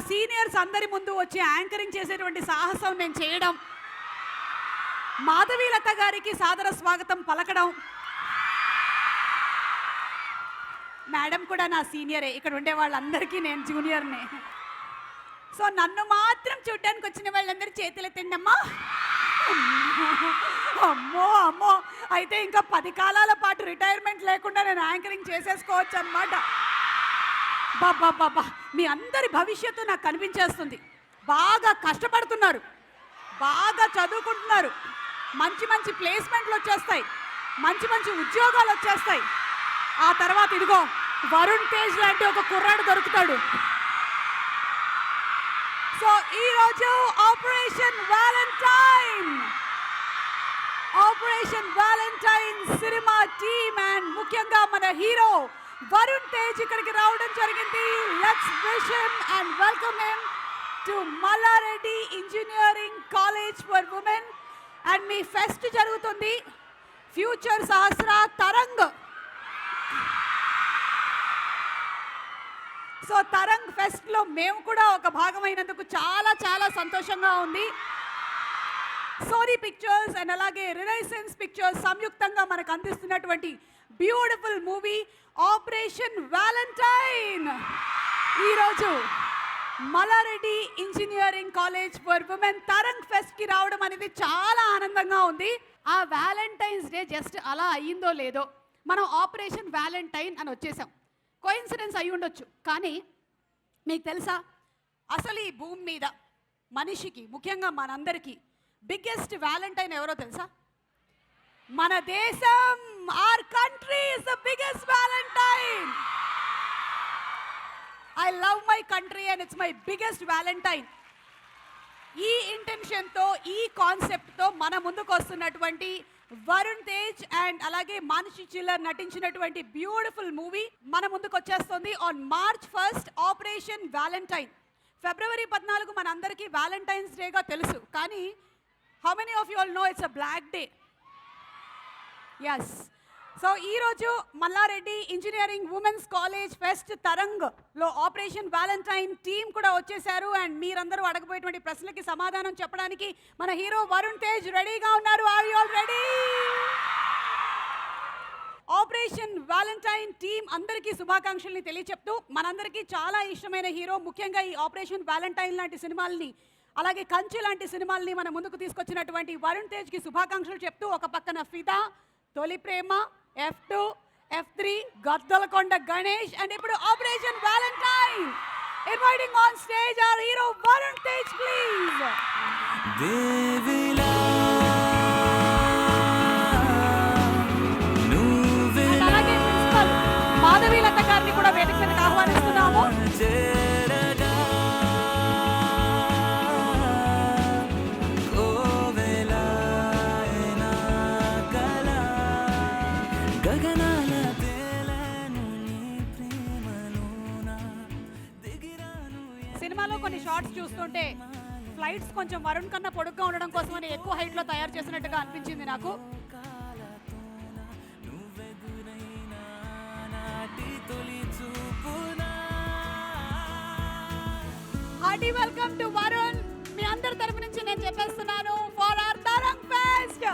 Seniors అందరి ముందు వచ్చి యాంకరింగ్ చేసేటువంటి సాహసం నేను చేయడం, మాధవీలత గారికి సాదర స్వాగతం పలకడం. మేడం కూడా నా సీనియరే, ఇక్కడ ఉండే వాళ్ళందరికీ నేను జూనియర్నే. సో నన్ను మాత్రం చూడ్డానికి వచ్చిన వాళ్ళందరూ చేతులు ఎత్తండమ్మా. అమ్మో అమ్మో, అయితే ఇంకా 10 కాలాల పాటు రిటైర్మెంట్ లేకుండా నేను యాంకరింగ్ చేసేసుకోవచ్చు అనమాట. బాబా బాబా, మీ అందరి భవిష్యత్తు నాకు కనిపించేస్తుంది. బాగా కష్టపడుతున్నారు, బాగా చదువుకుంటున్నారు, మంచి మంచి ప్లేస్మెంట్లు వచ్చేస్తాయి, మంచి మంచి ఉద్యోగాలు వచ్చేస్తాయి. ఆ తర్వాత ఇదిగో వరుణ్ తేజ్ లాంటి ఒక కుర్రాడు దొరుకుతాడు. సో ఈరోజు ఆపరేషన్ వ్యాలంటైన్ సినిమా టీమ్ అండ్ ముఖ్యంగా మన హీరో వరుణ్ తేజ్ ఇక్కడికి రావడం జరిగింది. Let's wish him and welcome him to Malla Reddy engineering college for women. And మీ ఫెస్ట్ జరుగుతుంది ఫ్యూచర్ సహస్ర తరంగ్. సో తరంగ్ ఫెస్ట్లో మేము కూడా ఒక భాగమైనందుకు చాలా చాలా సంతోషంగా ఉంది. సోనీ పిక్చర్స్ అండ్ అలాగే రినైసెన్స్ పిక్చర్స్ సంయుక్తంగా మనకు అందిస్తున్నటువంటి బ్యూటిఫుల్ మూవీ ఆపరేషన్ వ్యాలంటైన్ ఈరోజు Malla Reddy engineering college for women Tarang ఫెస్ట్కి రావడం అనేది చాలా ఆనందంగా ఉంది. ఆ వ్యాలంటైన్స్ డే జస్ట్ అలా అయ్యిందో లేదో మనం ఆపరేషన్ వ్యాలంటైన్ అని వచ్చేసాం. కోయిన్సిడెన్స్ అయి ఉండొచ్చు, కానీ మీకు తెలుసా అసలు ఈ భూమి మీద మనిషికి ముఖ్యంగా మనందరికీ బిగ్గెస్ట్ వ్యాలంటైన్ ఎవరో తెలుసా? మన దేశం. our country is the biggest valentine. I love my country and it's my biggest valentine. ఈ ఇంటెన్షన్తో, ఈ కాన్సెప్ట్తో మన ముందుకు వస్తున్నటువంటి వరుణ్ తేజ్ అండ్ అలాగే మానుషి చిల్లర్ నటించినటువంటి బ్యూటిఫుల్ మూవీ మన ముందుకు వచ్చేస్తుంది on March 1st operation valentine. ఫిబ్రవరి 14 మనందరికీ వ్యాలంటైన్స్ డేగా తెలుసు, కానీ how many of you all know it's a black day? Yes. So ఈరోజు Malla Reddy engineering women's college fest తరంగ్లో ఆపరేషన్ వ్యాలంటైన్ టీమ్ కూడా వచ్చేసారు. అండ్ మీరందరూ అడగబోయేటువంటి ప్రశ్నలకి సమాధానం చెప్పడానికి మన హీరో వరుణ్ తేజ్ రెడీగా ఉన్నారు. Are you all ready? Operation Valentine team అందరికీ శుభాకాంక్షల్ని తెలియచెప్తూ, మనందరికీ చాలా ఇష్టమైన హీరో, ముఖ్యంగా ఈ ఆపరేషన్ వ్యాలంటైన్ లాంటి సినిమాల్ని అలాగే కంచె లాంటి సినిమాల్ని మన ముందుకు తీసుకొచ్చినటువంటి వరుణ్ తేజ్కి శుభాకాంక్షలు చెప్తూ, ఒక పక్కన Fidaa, Tholi Prema, F2, F3, Gaddalakonda Ganesh and ఇప్పుడు operation valentine. Inviting on stage our hero Varun Tej please. దేవిలా అలాగే ప్రిన్సిపల్ మాధవీలత గారిని కూడా వేదిక మీదకి ఆహ్వానిస్తున్నాము. సినిమాలో కొన్ని షార్ట్స్ చూస్తుంటే ఫ్లైట్స్ కొంచెం వరుణ్ కన్నా పొడుగ్గా ఉండడం కోసమని ఎక్కువ హైట్లో తయారు చేసినట్టుగా అనిపించింది నాకు. Hearty welcome to Varun. మీ అందరి తరపు నుంచి నేను చెప్పేస్తున్నాను ఫర్ అవర్ తరంగ్ ఫెస్ట్.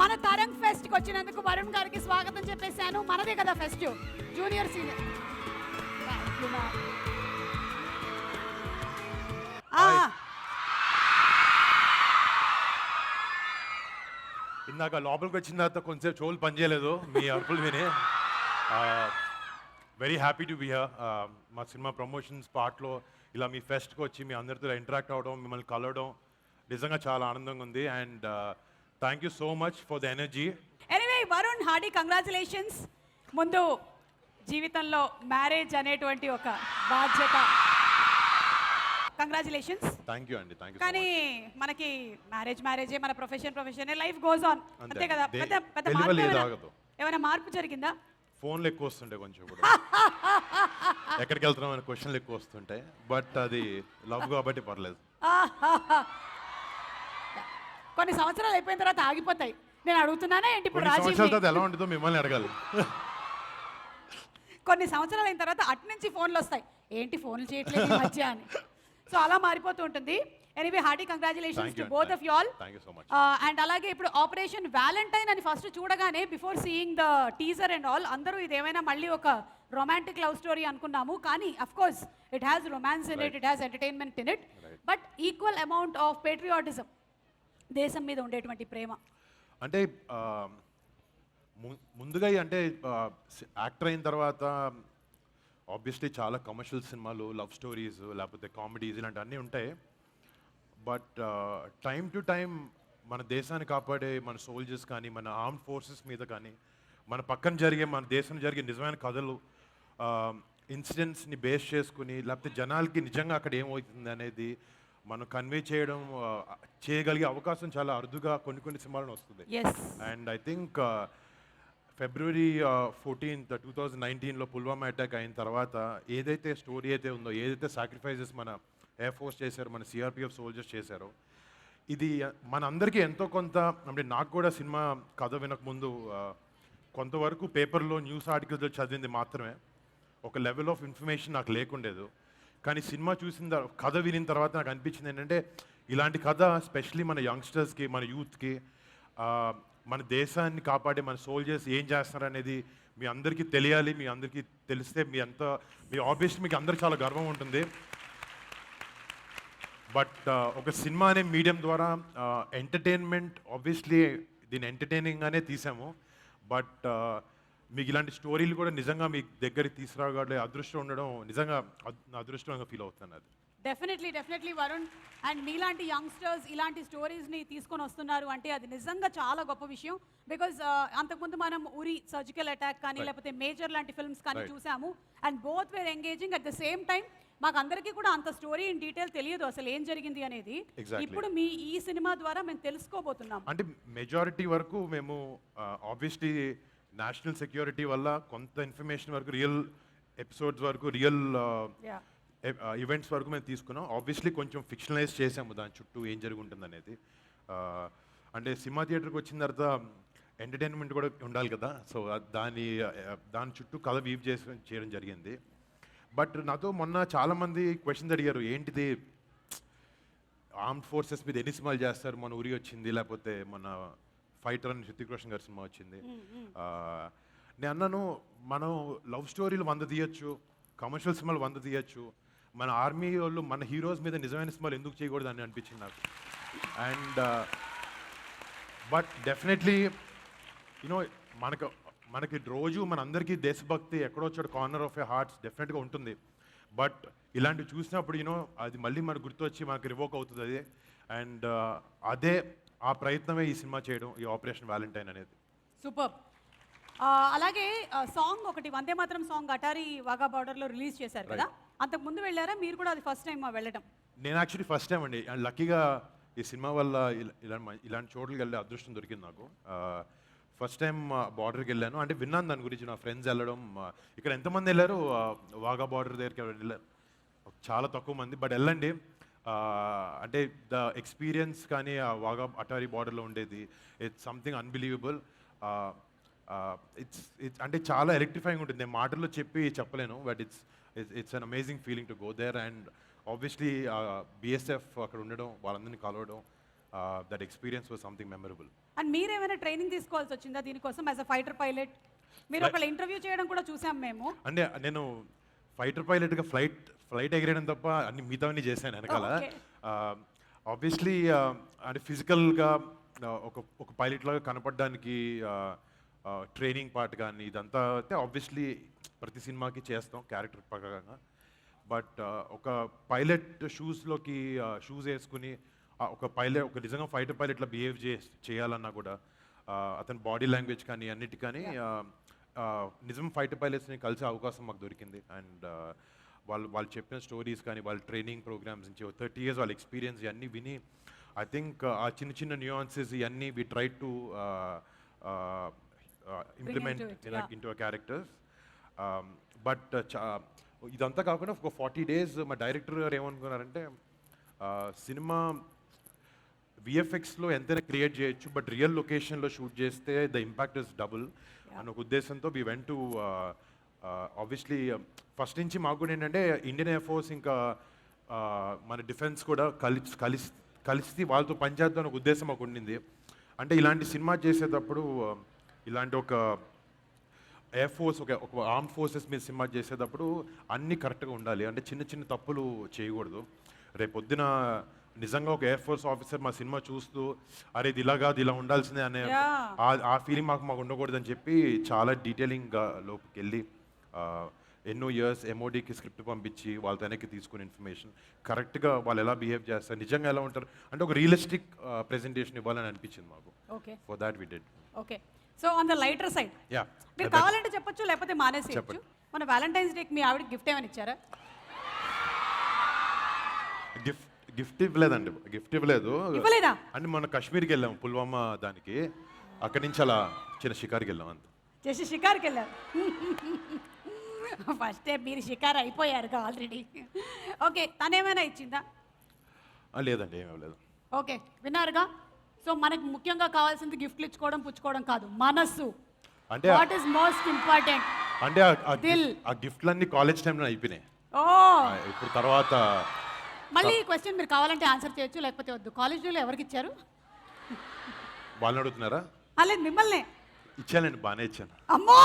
మన తరంగ్ ఫెస్ట్కి వచ్చినందుకు వరుణ్ గారికి స్వాగతం చెప్పేశాను. మనదే కదా ఫెస్ట్, జూనియర్ సీనియర్. ఇందాక లోపలికి వచ్చిన తర్వాత కొంచెం చెవులు పనిచేయలేదు మీ అరుపులు విని. Very happy to be here. మా సినిమా ప్రమోషన్స్ పార్ట్లో ఇలా మీ ఫెస్ట్కి వచ్చి మీ అందరితో ఇంటరాక్ట్ అవ్వడం, మిమ్మల్ని కలవడం నిజంగా చాలా ఆనందంగా ఉంది. And thank you so much for the energy. Anyway Varun, hearty congratulations. ముందు జీవితంలో మ్యారేజ్ అనేటువంటి ఒక బాధ్యత. కంగ్రాచులేషన్స్. థ్యాంక్ యూ అండి. Thank you. కానీ మనకి మ్యారేజే, మన ప్రొఫెషన్ లైఫ్ గోస్ ఆన్, అంతే కదా. పెద్ద ఏమైనా మార్పు జరిగిందా? ఫోన్లు ఎక్కువ వస్తుంటాయి కొంచెం కూడా, ఎక్కడికి వెళ్తున్నాం అనే క్వశ్చన్లు ఎక్కువ వస్తుంటాయి. బట్ అది లవ్ కాబట్టి పర్లేదు. కొన్ని సంవత్సరాలు అయిపోయిన తర్వాత ఆగిపోతాయి. నేను అడుగుతున్నానే ఏంటి ఇప్పుడు రాజీవ్ ఎలా ఉంటుందో మిమ్మల్ని అడగాలి. కొన్ని సంవత్సరాలు అయిన తర్వాత అటు నుంచి ఫోన్లు వస్తాయి, ఏంటి ఫోన్లు చేయట్లేదు ఈ మధ్య అని. సో అలా మారిపోతూ ఉంటుంది. Anyway hearty congratulations Thank to you. Both of you all. Thank you so much. And అలాగే ఇప్పుడు ఆపరేషన్ వ్యాలంటైన్ అని ఫస్ట్ చూడగానే before seeing the teaser and all అందరూ ఇదేమైనా మళ్ళీ ఒక రొమాంటిక్ లవ్ స్టోరీ అనుకున్నాము, కానీ of course it has romance in it, Right. It has entertainment in it, Right. But equal amount of patriotism, దేశం మీద ఉండేటువంటి ప్రేమ. అంటే ముందుగా అంటే యాక్టర్ అయిన తర్వాత ఆబ్వియస్లీ చాలా కమర్షియల్ సినిమాలు, లవ్ స్టోరీస్, లేకపోతే కామెడీస్ ఇలాంటి అన్నీ ఉంటాయి. బట్ టైం టు టైం మన దేశాన్ని కాపాడే మన సోల్జర్స్ కానీ, మన ఆర్మ్డ్ ఫోర్సెస్ మీద కానీ, మన పక్కన జరిగే, మన దేశం జరిగే నిజమైన కథలు, ఇన్సిడెంట్స్ని బేస్ చేసుకుని, లేకపోతే జనాలకి నిజంగా అక్కడ ఏమవుతుంది అనేది మనం కన్వే చేయడం చేయగలిగే అవకాశం చాలా అరుదుగా కొన్ని సినిమాలను వస్తుంది. ఎస్. అండ్ ఐ థింక్ ఫిబ్రవరి 14th 2019లో పుల్వామా అటాక్ అయిన తర్వాత ఏదైతే స్టోరీ అయితే ఉందో, ఏదైతే సాక్రిఫైజెస్ మన ఎయిర్ ఫోర్స్ చేశారో, మన సిఆర్పిఎఫ్ సోల్జర్స్ చేశారో, ఇది మన అందరికీ ఎంతో కొంత, అంటే నాకు కూడా సినిమా కథ వినకముందు కొంతవరకు పేపర్లో న్యూస్ ఆర్టికల్స్లో చదివింది మాత్రమే, ఒక లెవెల్ ఆఫ్ ఇన్ఫర్మేషన్ నాకు లేకుండేదు. కానీ సినిమా చూసిన కథ వినిన తర్వాత నాకు అనిపించింది ఏంటంటే, ఇలాంటి కథ స్పెషలీ మన యంగ్స్టర్స్కి, మన యూత్కి, మన దేశాన్ని కాపాడే మన సోల్జర్స్ ఏం చేస్తున్నారు అనేది మీ అందరికీ తెలియాలి. మీ అందరికీ తెలిస్తే మీ ఆబ్వియస్లీ మీకు అందరికి చాలా గర్వం ఉంటుంది. బట్ ఒక సినిమా అనే మీడియం ద్వారా ఎంటర్టైన్మెంట్, ఆబ్వియస్లీ దీన్ని ఎంటర్టైనింగ్గానే తీసాము. బట్ మీకు ఇలాంటి స్టోరీలు కూడా నిజంగా మీ దగ్గరికి తీసుకురాగలే అదృష్టం ఉండడం నిజంగా నా అదృష్టంగా ఫీల్ అవుతాను. అది డెఫినెట్లీ వరుణ్, అండ్ మీలాంటి యంగ్స్టర్స్ ఇలాంటి స్టోరీస్ని తీసుకొని వస్తున్నారు అంటే అది నిజంగా చాలా గొప్ప విషయం. బికాజ్ అంతకుముందు మనం ఉరి సర్జికల్ అటాక్ కానీ, Right. లేకపోతే మేజర్ లాంటి ఫిల్మ్స్ కానీ Right. చూసాము, and both wear engaging. At the same time మాకు అందరికీ కూడా అంత స్టోరీ ఇన్ డీటెయిల్ తెలియదు అసలు ఏం జరిగింది అనేది. Exactly. ఇప్పుడు మీ ఈ సినిమా ద్వారా మేము తెలుసుకోబోతున్నాం. అంటే మెజారిటీ వరకు మేము ఆబ్వియస్లీ నేషనల్ సెక్యూరిటీ వల్ల కొంత ఇన్ఫర్మేషన్ వరకు, రియల్ ఎపిసోడ్స్ వరకు, రియల్ Yeah. ఈవెంట్స్ వరకు మేము తీసుకున్నాం. ఆబ్వియస్లీ కొంచెం ఫిక్షనలైజ్ చేసాము దాని చుట్టూ ఏం జరుగుతుంది అనేది. అంటే సినిమా థియేటర్కి వచ్చిన తర్వాత ఎంటర్టైన్మెంట్ కూడా ఉండాలి కదా, సో దాని చుట్టూ కథ వీవ్ చేయడం జరిగింది. బట్ నాతో మొన్న చాలామంది క్వశ్చన్స్ అడిగారు, ఏంటిది ఆర్మ్డ్ ఫోర్సెస్ మీద ఎన్ని సినిమాలు చేస్తారు, మన ఉరి వచ్చింది, లేకపోతే మన ఫైటర్ అని హృతిక్ రోషన్ గారి సినిమా వచ్చింది. నేను అన్నాను, మనం లవ్ స్టోరీలు 100 తీయచ్చు, కమర్షియల్ సినిమాలు 100 తీయచ్చు, మన ఆర్మీ వాళ్ళు, మన హీరోస్ మీద నిజమైన సినిమాలు ఎందుకు చేయకూడదు అని అనిపించింది నాకు. అండ్ బట్ డెఫినెట్లీ యూనో మనకి రోజు మనందరికీ దేశభక్తి ఎక్కడో చోట కార్నర్ ఆఫ్ ఏ హార్ట్స్ డెఫినెట్గా ఉంటుంది. బట్ ఇలాంటివి చూసినప్పుడు అది మళ్ళీ మనకు గుర్తొచ్చి మనకు రివోక్ అవుతుంది అది. అండ్ ఆ ప్రయత్నమే ఈ సినిమా చేయడం, ఈ ఆపరేషన్ వ్యాలంటైన్ అనేది. సూపర్. అలాగే సాంగ్ ఒకటి, వందే మాత్రం సాంగ్ అటారీ వాఘా బార్డర్లో రిలీజ్ చేశారు కదా, అంతకు ముందు వెళ్ళారా మీరు కూడా? అది ఫస్ట్ టైం వెళ్ళడం? నేను యాక్చువల్లీ ఫస్ట్ టైం అండి. అండ్ లక్కీగా ఈ సినిమా వల్ల ఇలాంటి చోట్లకి వెళ్ళే అదృష్టం దొరికింది నాకు. ఫస్ట్ టైం బార్డర్కి వెళ్ళాను. అంటే విన్నాను దాని గురించి, నా ఫ్రెండ్స్ వెళ్ళడం. ఇక్కడ ఎంతమంది వెళ్ళారు వాఘా బార్డర్ దగ్గరికి? వెళ్ళారు చాలా తక్కువ మంది, బట్ వెళ్ళండి. అంటే ద ఎక్స్పీరియన్స్ కానీ ఆ వాఘా అటారీ బార్డర్లో ఉండేది, ఇట్స్ సంథింగ్ అన్బిలీవబుల్. ఇట్స్ అంటే చాలా ఎలక్ట్రిఫైయింగ్ ఉంటుంది. నేను మాటల్లో చెప్పలేను, but it's an amazing feeling to go there. And obviously BSF అక్కడ ఉండడం, వాళ్ళందరినీ కలవడం, that experience was something memorable. And మీరేమైనా ట్రైనింగ్ తీసుకోవాల్సి వచ్చిందా దీనికోసం యాజ్ అ ఫైటర్ పైలట్? మీరు ఒకళ్ళ ఇంటర్వ్యూ చేయడం కూడా చూసాం మేము. అంటే నేను ఫైటర్ పైలట్గా ఫ్లైట్ ఎగిరేయడం తప్ప అన్ని మిగతావన్నీ చేశాను వెనకాల. ఆబ్వియస్లీ అంటే ఫిజికల్గా ఒక పైలట్ లాగా కనపడడానికి ట్రైనింగ్ పార్ట్ కానీ ఇదంతా అయితే ఆబ్వియస్లీ ప్రతి సినిమాకి చేస్తాం క్యారెక్టర్ ప్రకారంగా. బట్ ఒక పైలట్ షూస్ వేసుకుని ఒక నిజంగా ఫైటర్ పైలట్లా బిహేవ్ చేయాలన్నా కూడా అతని బాడీ లాంగ్వేజ్ కానీ అన్నిటి కానీ నిజం ఫైటర్ పైలట్స్ని కలిసే అవకాశం మాకు దొరికింది. అండ్ వాళ్ళు చెప్పిన స్టోరీస్ కానీ, వాళ్ళ ట్రైనింగ్ ప్రోగ్రామ్స్ నుంచి 30 years వాళ్ళ ఎక్స్పీరియన్స్ ఇవన్నీ విని ఐ థింక్ ఆ చిన్న న్యూయాన్సెస్ ఇవన్నీ we try to implement into characters. But ఇదంతా కాకుండా ఒక 40 days మా డైరెక్టర్ గారు ఏమనుకున్నారంటే, సినిమా విఎఫ్ఎక్స్లో ఎంతైనా క్రియేట్ చేయొచ్చు, బట్ రియల్ లొకేషన్లో షూట్ చేస్తే ద ఇంపాక్ట్ ఇస్ డబుల్ అన్న ఒక ఉద్దేశంతో we went to obviously first నుంచి మాకు కూడా ఏంటంటే ఇండియన్ ఎయిర్ ఫోర్స్ ఇంకా మన డిఫెన్స్ కూడా కలిసి వాళ్ళతో పనిచేద్దాం అనే ఒక ఉద్దేశం మాకు ఉండింది. అంటే ఇలాంటి సినిమా చేసేటప్పుడు ఇలాంటి ఒక ఎయిర్ ఫోర్స్ ఒక ఆర్మ్ ఫోర్సెస్ మీద సినిమా చేసేటప్పుడు అన్నీ కరెక్ట్గా ఉండాలి. అంటే చిన్న చిన్న తప్పులు చేయకూడదు. రేపొద్దున నిజంగా ఒక ఎయిర్ ఫోర్స్ ఆఫీసర్ మా సినిమా చూస్తూ అరే ఇది ఇలా కాదు ఇలా ఉండాల్సిందే అనే ఆ ఫీలింగ్ మాకు ఉండకూడదని చెప్పి చాలా డీటెయిలింగ్గా లోపుకి వెళ్ళి ఎన్నో ఇయర్స్ ఎంఓడికి స్క్రిప్ట్ పంపించి వాళ్ళతో వెనక్కి తీసుకుని ఇన్ఫర్మేషన్ కరెక్ట్గా వాళ్ళు ఎలా బిహేవ్ చేస్తారు, నిజంగా ఎలా ఉంటారు అంటే ఒక రియలిస్టిక్ ప్రెజెంటేషన్ ఇవ్వాలని అనిపించింది మాకు. Okay, for that we did. Okay. So on the lighter side yeah మీరు కావాలంటే చెప్పొచ్చు, లేకపోతే మానేసేయచ్చు. మన వ్యాలంటైన్స్ డేకి మీ ఆవిడకి గిఫ్ట్ ఏమైనా ఇచ్చారా? గిఫ్ట్ ఇవ్వలేదండి, గిఫ్ట్ ఇవ్వలేదు. ఇవ్వలేదా? అంటే మన కాశ్మీర్కి వెళ్ళాం పుల్వామా దానికి, అక్కడి నుంచి అలా చిన్న షికార్కి వెళ్ళాం అంతే. చేసి షికార్కి వెళ్ళారు. ఫస్టే మీరు షికార్ అయిపోయారుగా ఆల్రెడీ. ఓకే, తనేమైనా ఇచ్చిందా? లేదండి, ఏమీ ఇవ్వలేదు. ఓకే, విన్నారుగా. సో మనకి ముఖ్యంగా కావాల్సింది గిఫ్ట్లు ఇచ్చుకోవడం పుచ్చుకోవడం కాదు, మనస్సు. అంటే వాట్ ఈస్ మోస్ట్ ఇంపార్టెంట్? అంటే ఆ గిఫ్ట్లన్నీ కాలేజ్ టైంలో అయిపోయినాయి. ఓ, ఇప్పుడు తర్వాత మళ్ళీ ఈ క్వశ్చన్ మీరు కావాలంటే ఆన్సర్ చేయొచ్చు, లేకపోతే వద్దు. కాలేజీలో ఎవరికి ఇచ్చారు? వాళ్ళని అడుగుతున్నారా? లేదు, మిమ్మల్ని. ఇచ్చానండి, బాగానే ఇచ్చాను. అమ్మో,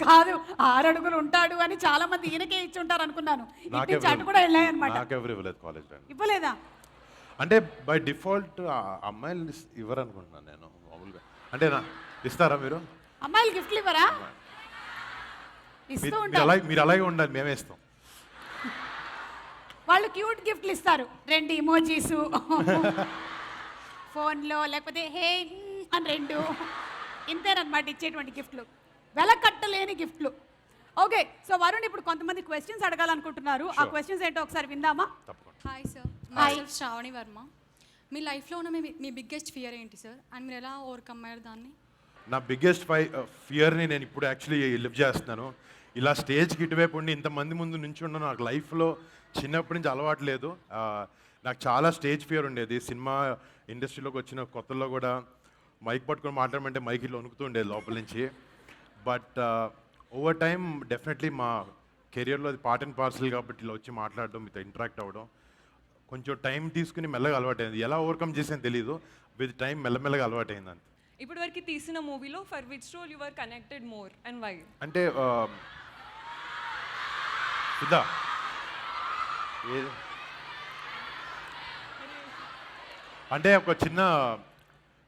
కాదు 6 అడుగులు ఉంటాడు అని చాలా మంది ఈయనకే ఇచ్చి ఉంటారు అనుకున్నాను. ఇటు అటు కూడా వెళ్ళాయి అనమాట. నాకెవరు ఇవ్వలేదు కాలేజ్ టైం. ఇవ్వలేదా? అంటే బై డిఫాల్ట్ అమ్మాయిలు ఇవ్వరు అనుకుంటున్నాను నేను మామూలుగా. అంటే ఇస్తారా మీరు? అమ్మాయిలు గిఫ్ట్లు ఇవ్వరా? ఇస్తూ ఉంటారు. మీరు అలాగే ఉండాలి, మేమే ఇస్తాం. వాళ్ళు క్యూట్ గిఫ్ట్లు ఇస్తారు, 2 ఇమోజీస్ ఫోన్లో, లేకపోతే హే అని 2, ఇంతేనమాట ఇచ్చేటువంటి గిఫ్ట్లు, వెలకట్టలేని గిఫ్ట్లు. ఓకే, సో వరుణ్ ఇప్పుడు కొంతమంది క్వశ్చన్స్ అడగాలనుకుంటున్నారు. ఆ క్వశ్చన్స్ ఏంటో ఒకసారి విందామా? Hi sir, myself Shravani Varma. మీ లైఫ్లో ఉన్న మీ బిగ్గెస్ట్ ఫియర్ ఏంటి సార్, అండ్ మీరు ఎలా ఓవర్కమ్ అయ్యారు దాన్ని? నా బిగ్గెస్ట్ ఫియర్ని నేను ఇప్పుడు యాక్చువల్లీ లివ్ చేస్తున్నాను. ఇలా స్టేజ్కి ఇటువైపు ఉండి ఇంతమంది ముందు నుంచి ఉన్న నాకు లైఫ్లో చిన్నప్పటి నుంచి అలవాటు లేదు. నాకు చాలా స్టేజ్ ఫియర్ ఉండేది. సినిమా ఇండస్ట్రీలోకి వచ్చిన కొత్తలో కూడా మైక్ పట్టుకొని మాట్లాడమంటే మైక్ ఇట్లా వణుకుతూ ఉండేది లోపల నుంచి. బట్ ఓవర్ టైమ్ డెఫినెట్లీ మా కెరియర్లో అది పార్ట్ అండ్ పార్సల్ కాబట్టి ఇలా వచ్చి మాట్లాడడం, మీతో ఇంటరాక్ట్ అవ్వడం కొంచెం టైం తీసుకుని మెల్లగా అలవాటైంది. ఎలా ఓవర్కమ్ చేసాను తెలీదు, విత్ టైం మెల్లమెల్లగా అలవాటైంది అంతే. ఇప్పటి వరకు తీసిన మూవీలో for which role you are connected more and why? అంటే ఇదా అంటే ఒక చిన్న,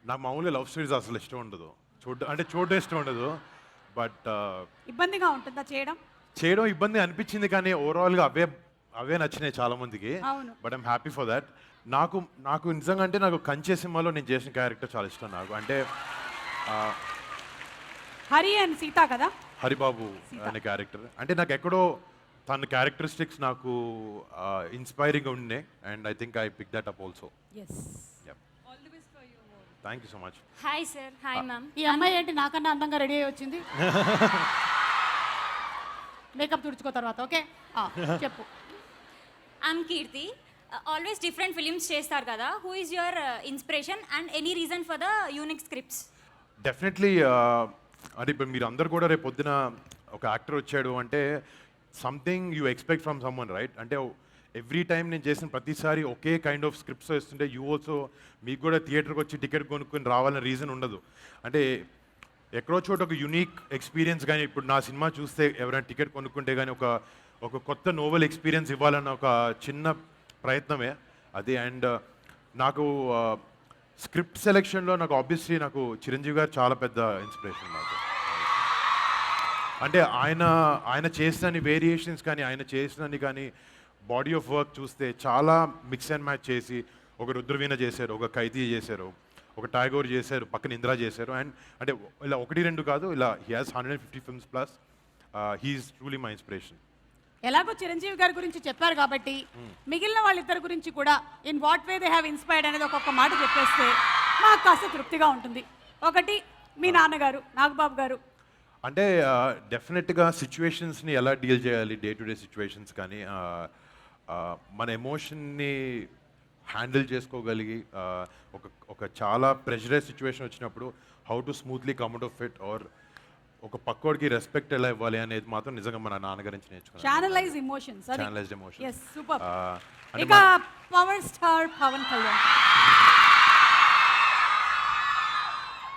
నాకు మామూలుగా లవ్ స్టోరీస్ అసలు ఇష్టం ఉండదు, చూడడం ఇష్టం ఉండదు. బట్ ఇబ్బందిగా ఉంటుందా చేయడం ఇబ్బంది అనిపించింది, కానీ ఓవరాల్గా అవే నచ్చినాయి చాలా మందికి. అవును. But I'm happy for that. నాకు నిజంగా అంటే నాకు కంచె సినిమాలో నేను చేసిన క్యారెక్టర్ చాలా ఇష్టం నాకు. అంటే హరి అండ్ సీత కదా, హరిబాబు అనే క్యారెక్టర్ అంటే నాకు ఎక్కడో తన క్యారెక్టరిస్టిక్స్ నాకు ఇన్స్పైరింగ్గా ఉన్నాయి. And I think I pick that up also. All the best for you more. Thank you so much. Hi sir. Hi ma'am. ఈ అమ్మాయి ఏంటి నాకన్నా అందంగా రెడీ అయ్యి వచ్చింది? మేకప్ తుడుచుకో తర్వాత. ఓకే, చెప్పు. I'm Keerthi. Always different films చేస్తారు కదా, who is your inspiration and any reason for the unique scripts? Definitely అంటే ఇప్పుడు మీరు అందరు కూడా రేపు పొద్దున ఒక యాక్టర్ వచ్చాడు అంటే something you expect from someone, right? అంటే ఎవ్రీ టైం నేను చేసిన ప్రతిసారి ఒకే కైండ్ ఆఫ్ స్క్రిప్ట్స్ వేస్తుంటే యూ ఆల్సో మీకు కూడా థియేటర్కి వచ్చి టికెట్ కొనుక్కొని రావాలనే రీజన్ ఉండదు. అంటే ఎక్కడో చోట ఒక యునిక్ ఎక్స్పీరియన్స్, కానీ ఇప్పుడు నా సినిమా చూస్తే ఎవరైనా టికెట్ కొనుక్కుంటే కానీ ఒక కొత్త నోవెల్ ఎక్స్పీరియన్స్ ఇవ్వాలన్న ఒక చిన్న ప్రయత్నమే అది. అండ్ నాకు స్క్రిప్ట్ సెలెక్షన్లో నాకు ఆబ్వియస్లీ నాకు చిరంజీవి గారు చాలా పెద్ద ఇన్స్పిరేషన్ నాకు. అంటే ఆయన చేసిన వేరియేషన్స్ కానీ ఆయన చేసినని కానీ బాడీ ఆఫ్ వర్క్ చూస్తే చాలా మిక్స్ అండ్ మ్యాచ్ చేసి ఒక రుద్రవీణ చేశారు, ఒక ఖైదీ చేశారు, ఒక టాగోర్ చేశారు, పక్కన ఇందిరా చేశారు. అండ్ అంటే ఇలా 1-2 కాదు, ఇలా he has 150 films plus. He's truly my inspiration. ఎలాగో చిరంజీవి గారి గురించి చెప్పారు కాబట్టి మిగిలిన వాళ్ళిద్దరి గురించి కూడా in what way they have inspired అనేది ఒక్కొక్క మాట చెప్పేస్తే మాకు కాస్త తృప్తిగా ఉంటుంది. ఒకటి మీ నాన్నగారు నాగబాబు గారు. అంటే డెఫినెట్గా సిచ్యువేషన్స్ని ఎలా డీల్ చేయాలి, డే టు డే సిచ్యువేషన్స్ కానీ మన ఎమోషన్ని హ్యాండిల్ చేసుకోగలిగి ఒక చాలా ప్రెషరైజ్ సిచ్యువేషన్ వచ్చినప్పుడు how to smoothly come out of it, or ఒక పక్కోడికి రెస్పెక్ట్ ఎలా ఇవ్వాలి అనేది మాత్రం నిజంగా మన నాన్నగారి నుంచి నేర్చుకున్నాను. ఛానలైజ్ ఎమోషన్స్ అది Channelized emotions. ఎస్ సూపర్ అంటే ఇక పవర్ స్టార్ పవన్ కళ్యాణ్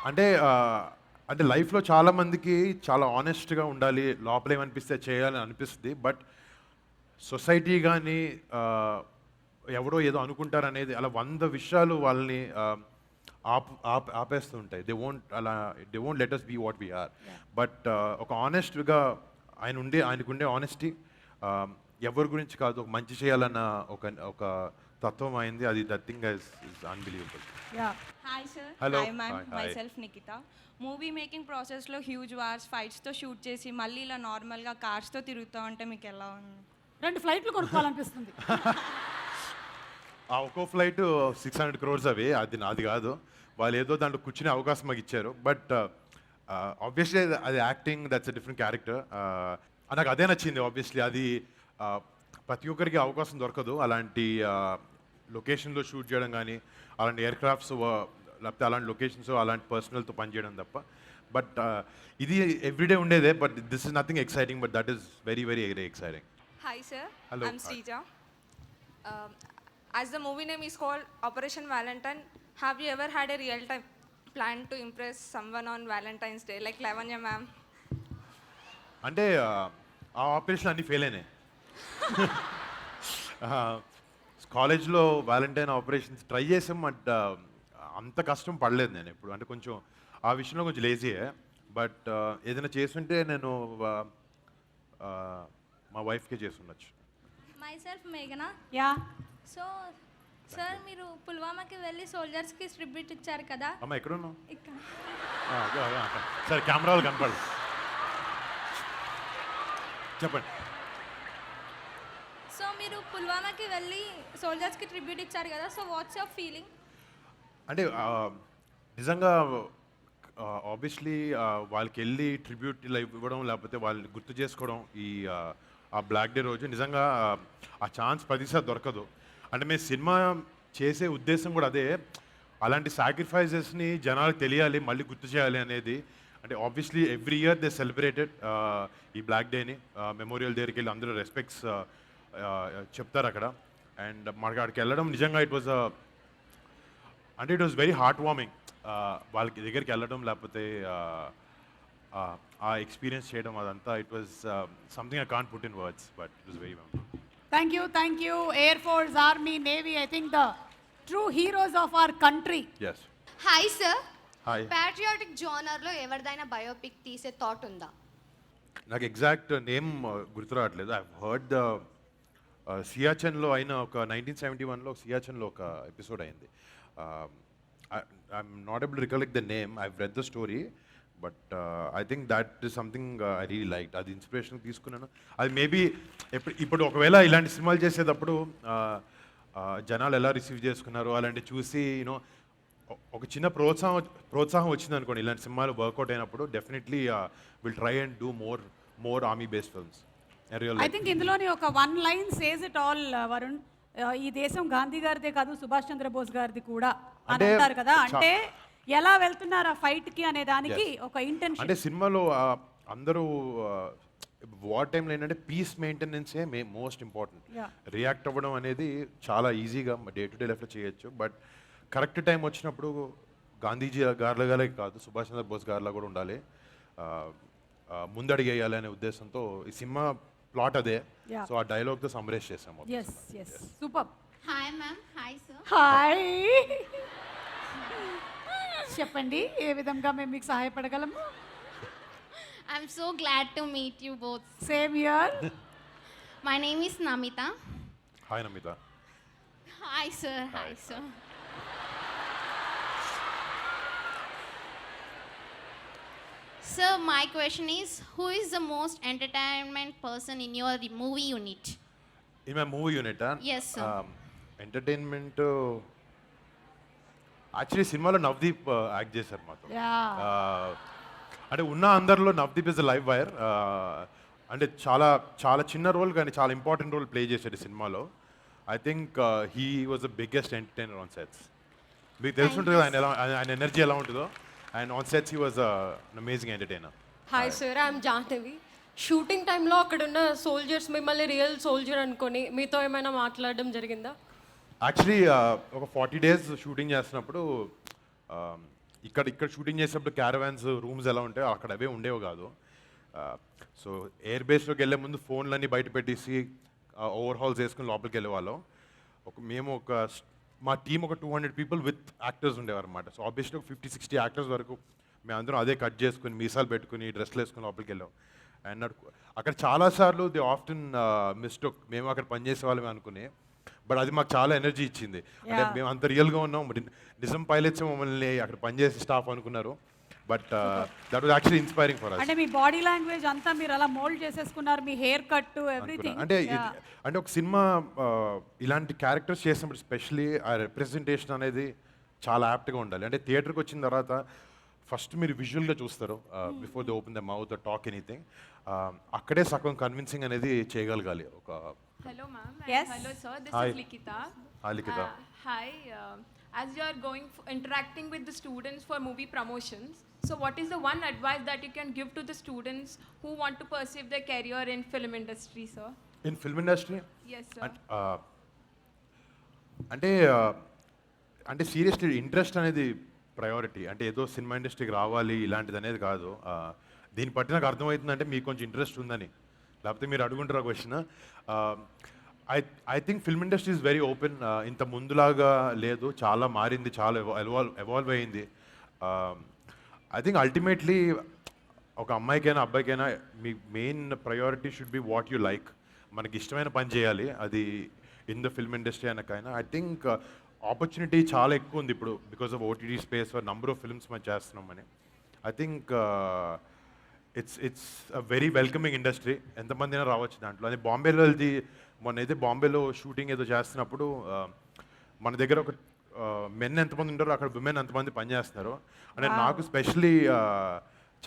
అంటే అంటే లైఫ్లో చాలా మందికి చాలా ఆనెస్ట్గా ఉండాలి, లోపల ఏమనిపిస్తే చేయాలని అనిపిస్తుంది. బట్ సొసైటీ కానీ ఎవడో ఏదో అనుకుంటారనేది అలా 100 విషయాలు వాళ్ళని ఆపేస్తూ ఉంటాయి. They won't let us be what we are. But ఒక ఆనెస్ట్గా ఆయనకుండే ఆనెస్టీ ఎవరి గురించి కాదు, ఒక మంచి చేయాలన్న ఒక తత్వం అయింది. అది that thing is unbelievable. Yeah hi sir. Hello. Hi ma'am. Hi, hi. My self Nikita. Movie making ప్రాసెస్లో హ్యూజ్ వార్స్ ఫైట్స్తో షూట్ చేసి మళ్ళీ ఇలా నార్మల్గా కార్స్తో తిరుగుతూ ఉంటే మీకు ఎలా ఉంది? 2 ఫ్లైట్లు కొనుక్కోవాలనిపిస్తుంది. ఆ ఒక్కో ఫ్లైట్ 600 crores అవి, అది నాది కాదు. వాళ్ళు ఏదో దాంట్లో కూర్చునే అవకాశం మాకు ఇచ్చారు. బట్ ఆబ్వియస్లీ అది acting, that's a different character. నాకు అదే నచ్చింది. ఆబ్వియస్లీ అది ప్రతి ఒక్కరికి అవకాశం దొరకదు అలాంటి లొకేషన్లో షూట్ చేయడం కానీ, అలాంటి ఎయిర్ క్రాఫ్ట్స్ లేకపోతే అలాంటి లొకేషన్స్ అలాంటి పర్సనల్తో పనిచేయడం తప్ప. బట్ ఇది ఎవ్రీడే ఉండేదే. But this is nothing exciting, but that is very very very exciting. Hi sir, Hello. I'm Srija. As the movie name is called Operation Valentine, have you ever had a real-time plan to impress someone on Valentine's Day, like Lavanya ma'am? అంటే ఆ operation అన్నీ fail అయినాయి. కాలేజ్లో Valentine operations try చేసాం. But అంత కష్టం పడలేదు నేను ఎప్పుడు. అంటే కొంచెం ఆ విషయంలో కొంచెం లేజీయే. బట్ ఏదైనా చేస్తుంటే నేను మా వైఫ్కే చేస్తుండొచ్చు. మై సెల్ఫ్ మేఘనా. యా సో సార్ మీరు పుల్వామాకి వెళ్ళి సోల్జర్స్కి ట్రిబ్యూట్ ఇచ్చారు కదా అమ్మ ఎక్కడున్నావు? ఇక్కడ సరే కెమెరాలు కనపడదు, చెప్పండి. సో మీరు పుల్వామాకి వెళ్ళి సోల్జర్స్కి ట్రిబ్యూట్ ఇచ్చారు కదా, సో వాట్స్ యువర్ ఫీలింగ్? అంటే నిజంగా ఆబ్వియస్లీ వాళ్ళకి వెళ్ళి ట్రిబ్యూట్ ఇలా ఇవ్వడం లేకపోతే వాళ్ళు గుర్తు చేసుకోవడం ఆ బ్లాక్ డే రోజు నిజంగా ఆ ఛాన్స్ 10సారి దొరకదు. అంటే మేము సినిమా చేసే ఉద్దేశం కూడా అదే. అలాంటి సాక్రిఫైజెస్ని జనాలకు తెలియాలి, మళ్ళీ గుర్తు చేయాలి అనేది. అంటే obviously every year they celebrated ఈ బ్లాక్ డేని. మెమోరియల్ దగ్గరికి వెళ్ళి అందరూ రెస్పెక్ట్స్ చెప్తారు అక్కడ. అండ్ మనకి అక్కడికి వెళ్ళడం నిజంగా ఇట్ వాజ్ అంటే it was very heart warming. వాళ్ళకి దగ్గరికి వెళ్ళడం లేకపోతే ఆ ఎక్స్పీరియన్స్ చేయడం అదంతా it was something I can't put in words, but it was very memorable. Thank you air force, army, navy, I think the true heroes of our country. Yes. Hi sir. Hi. Patriotic జోనర్లో ఎవరిదైనా biopic తీసే thought ఉందా? నాకు exact name గుర్తు రావట్లేదు. I heard the సియాచెన్లో అయిన ఒక 1971లో సియాచెన్లో ఒక ఎపిసోడ్ అయింది. I'm not able to recollect the name. I read the story. But I think that is something I really like. అది ఇన్స్పిరేషన్ తీసుకున్నాను. అది మేబీ ఇప్పుడు ఒకవేళ ఇలాంటి సినిమాలు చేసేటప్పుడు జనాలు ఎలా రిసీవ్ చేసుకున్నారు అలాంటి చూసి యూనో ఒక చిన్న ప్రోత్సాహం వచ్చింది అనుకోండి. ఇలాంటి సినిమాలు వర్కౌట్ అయినప్పుడు definitely will try and do more army based films. I think ఇందులోని ఒక 1 line says it all Varun. ఈ దేశం గాంధీ గారిదే కాదు, సుభాష్ చంద్రబోస్ గారిది కూడా అని అంటారు కదా. అంటే ఎలా వెళ్తున్నారు ఆ ఫైట్ కి అనే దానికి ఒక ఇంటెన్షన్. అంటే సినిమాలో అందరూ వార్ టైంలో ఏంటంటే పీస్ మెయింటెనెన్సే మోస్ట్ ఇంపార్టెంట్. రియాక్ట్ అవ్వడం అనేది చాలా ఈజీగా డే టు డే లైఫ్లో చేయొచ్చు. బట్ కరెక్ట్ టైం వచ్చినప్పుడు గాంధీజీ గారిలాగానే కాదు, సుభాష్ చంద్రబోస్ గారిలా కూడా ఉండాలి, ముందడిగేయాలి అనే ఉద్దేశంతో ఈ సినిమా ప్లాట్ అదే. సో ఆ డైలాగ్తో సమ్మరైజ్ చేసాము. Super. Hi ma'am. Hi sir. Hi. చెప్పండి ఏ విధంగా మేము మీకు సహాయపడగలము? I'm so glad to meet you both. Same here. My name is Namitha. Hi Namitha. Hi sir. Hi sir. Sir, my question is, who is the most entertainment person in your movie unit? In my movie unit, Yes, sir. Entertainment actually సినిమాలో Navdeep act చేశారు మాతో. అంటే ఉన్న అందరిలో Navdeep is the live wire. అంటే చాలా చాలా చిన్న రోల్ కానీ చాలా ఇంపార్టెంట్ రోల్ ప్లే చేశాడు ఈ సినిమాలో. I think he was the biggest entertainer on sets. మీకు తెలుసుంటుంది ఆయన ఎనర్జీ ఎలా ఉంటుందో. And on sets he was an amazing entertainer. Hi sir, I'm Jahnavi. Shooting టైంలో అక్కడ ఉన్న సోల్జర్స్ మిమ్మల్ని రియల్ సోల్జర్ అనుకొని మీతో ఏమైనా మాట్లాడడం జరిగిందా? యాక్చువల్లీ ఒక 40 days షూటింగ్ చేస్తున్నప్పుడు ఇక్కడ షూటింగ్ చేసినప్పుడు క్యారవాన్స్ రూమ్స్ ఎలా ఉంటాయో అక్కడ అవే ఉండేవి కాదు. సో ఎయిర్ బేస్లోకి వెళ్ళే ముందు ఫోన్లన్నీ బయట పెట్టేసి ఓవర్ హాల్స్ వేసుకుని లోపలికి వెళ్ళేవాళ్ళం. మా టీం ఒక 200 people విత్ యాక్టర్స్ ఉండేవారు అనమాట. సో ఆబ్వియస్లీ ఒక 50-60 యాక్టర్స్ వరకు మేమందరం అదే కట్ చేసుకుని మీసాలు పెట్టుకుని డ్రెస్లు వేసుకుని లోపలికి వెళ్ళాం. అండ్ అక్కడ చాలాసార్లు ది ఆఫ్టన్ మిస్టేక్ మేము అక్కడ పనిచేసే వాళ్ళమే అనుకుని, బట్ అది మాకు చాలా ఎనర్జీ ఇచ్చింది. అంటే మేము అంత రియల్గా ఉన్నాం, నిజం పైలట్స్ మమ్మల్ని అక్కడ పనిచేసే స్టాఫ్ అనుకున్నారు. But that was actually inspiring for us. అంటే మీ బాడీ లాంగ్వేజ్ అంతా మీరు అలా మోల్డ్ చేసేసుకున్నారు, మీ హెయిర్ కట్ ఎవ్రీథింగ్. అంటే ఒక సినిమా ఇలాంటి క్యారెక్టర్స్ చేసినప్పుడు స్పెషలీ ఆ రిప్రజెంటేషన్ అనేది చాలా యాప్ట్గా ఉండాలి. అంటే థియేటర్కి వచ్చిన తర్వాత ఫస్ట్ మీరు విజువల్గా చూస్తారు before the open the mouth talk anything. అక్కడే సగం కన్విన్సింగ్ అనేది చేయగలగాలి. ఒక Hello, ma'am. Yes. Hello, sir. This Hi. is Likita. Hi, Likita. Hi. As you are interacting with the students for movie promotions, so what is the one advice that you can give to the students who want to pursue their career in film industry, sir? In film industry Yes, sir. అంటే seriously interest అనేది priority. అంటే ఏదో cinema ఇండస్ట్రీకి రావాలి ఇలాంటిది అనేది కాదు. దీన్ని బట్టి నాకు అర్థమవుతుందంటే మీకు కొంచెం ఇంట్రెస్ట్ ఉందని, లేకపోతే మీరు అడుగుంటారు ఆ question. I think film industry is very open. ఇంత ముందులాగా లేదు, చాలా మారింది, చాలా ఎవాల్వ్ అయ్యింది. ఐ థింక్ అల్టిమేట్లీ ఒక అమ్మాయికైనా అబ్బాయికైనా మీ main priority should be what you like. మనకి ఇష్టమైన పని చేయాలి, అది ఇన్ ద ఫిల్మ్ ఇండస్ట్రీ అనకైనా. ఐ థింక్ ఆపర్చునిటీ చాలా ఎక్కువ ఉంది ఇప్పుడు because of OTT space, number of films మనం చేస్తున్నామని. I think it's a very welcoming industry. ఎంతమంది అయినా రావచ్చు దాంట్లో. అది బాంబేలో వెళ్తే మొన్న అయితే బాంబేలో షూటింగ్ ఏదో చేస్తున్నప్పుడు మన దగ్గర ఒక మెన్ ఎంతమంది ఉంటారో అక్కడ విమెన్ ఎంతమంది పనిచేస్తున్నారు. అంటే నాకు స్పెషలీ